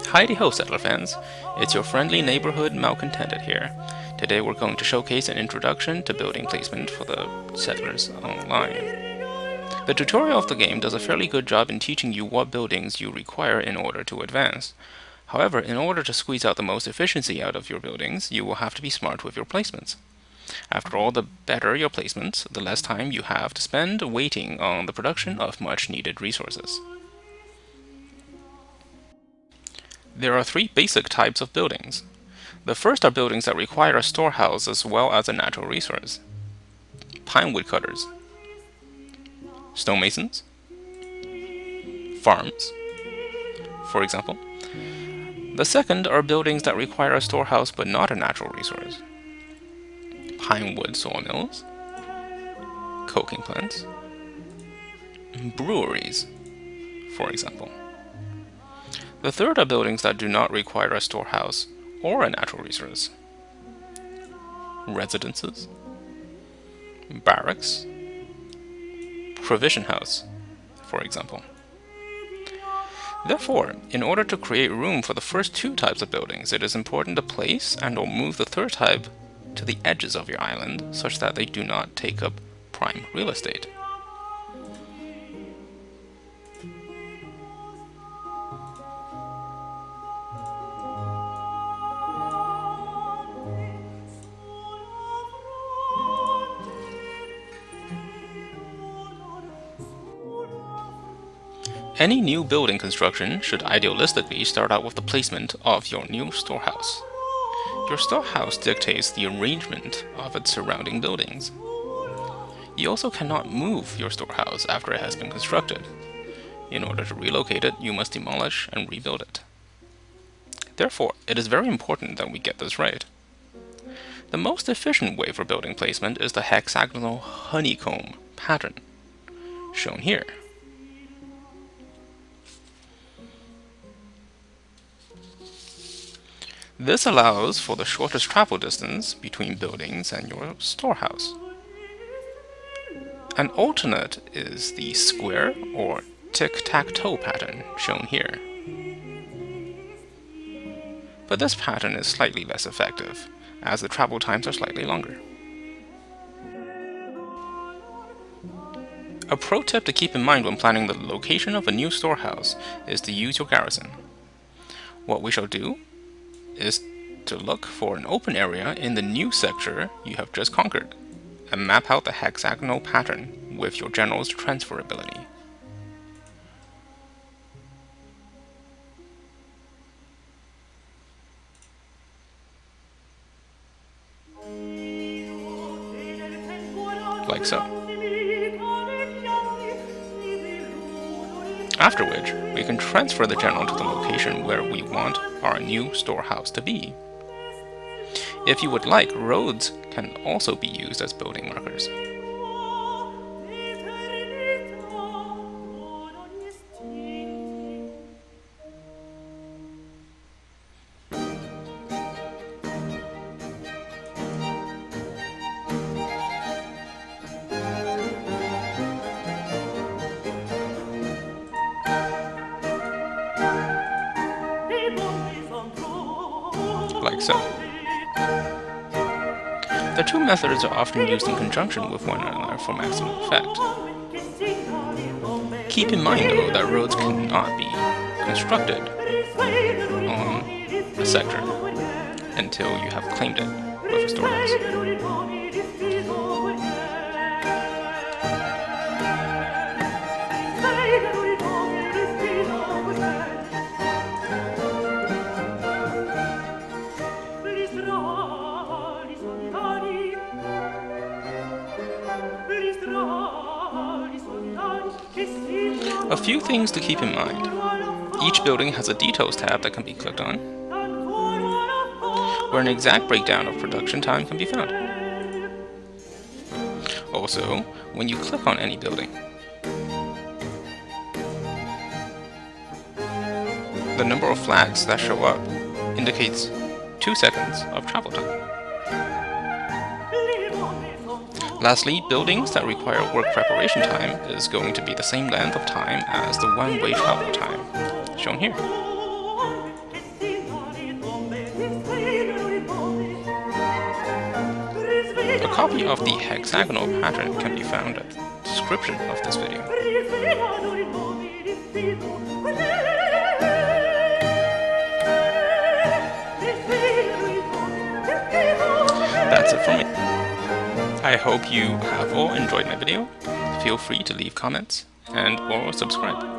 Heidi-ho, Settler fans! It's your friendly neighborhood malcontented here. Today we're going to showcase an introduction to building placement for the Settlers Online. The tutorial of the game does a fairly good job in teaching you what buildings you require in order to advance. However, in order to squeeze out the most efficiency out of your buildings, you will have to be smart with your placements. After all, the better your placements, the less time you have to spend waiting on the production of much needed resources. There are three basic types of buildings. The first are buildings that require a storehouse as well as a natural resource. Pine woodcutters, stonemasons, farms, for example. The second are buildings that require a storehouse but not a natural resource. Pine wood sawmills, coking plants, breweries, for example. The third are buildings that do not require a storehouse or a natural resource. Residences, barracks, provision house, for example. Therefore, in order to create room for the first two types of buildings, it is important to place and/or move the third type to the edges of your island such that they do not take up prime real estate. Any new building construction should idealistically start out with the placement of your new storehouse. Your storehouse dictates the arrangement of its surrounding buildings. You also cannot move your storehouse after it has been constructed. In order to relocate it, you must demolish and rebuild it. Therefore, it is very important that we get this right. The most efficient way for building placement is the hexagonal honeycomb pattern, shown here. This allows for the shortest travel distance between buildings and your storehouse. An alternate is the square or tic-tac-toe pattern shown here. But this pattern is slightly less effective, as the travel times are slightly longer. A pro tip to keep in mind when planning the location of a new storehouse is to use your garrison. What we shall do is to look for an open area in the new sector you have just conquered, and map out the hexagonal pattern with your general's transfer ability. Like so. After which, we can transfer the general to the location where we want our new storehouse to be. If you would like, roads can also be used as building markers. Like so. The two methods are often used in conjunction with one another for maximum effect. Keep in mind, though, that roads cannot be constructed on a sector until you have claimed it with a storehouse. A few things to keep in mind. Each building has a details tab that can be clicked on, where an exact breakdown of production time can be found. Also, when you click on any building, the number of flags that show up indicates 2 seconds of travel time. Lastly, buildings that require work preparation time is going to be the same length of time as the one-way travel time, shown here. copy of the hexagonal pattern can be found at the description of this video. That's it from me. I hope you have all enjoyed my video. Feel free to leave comments and or subscribe.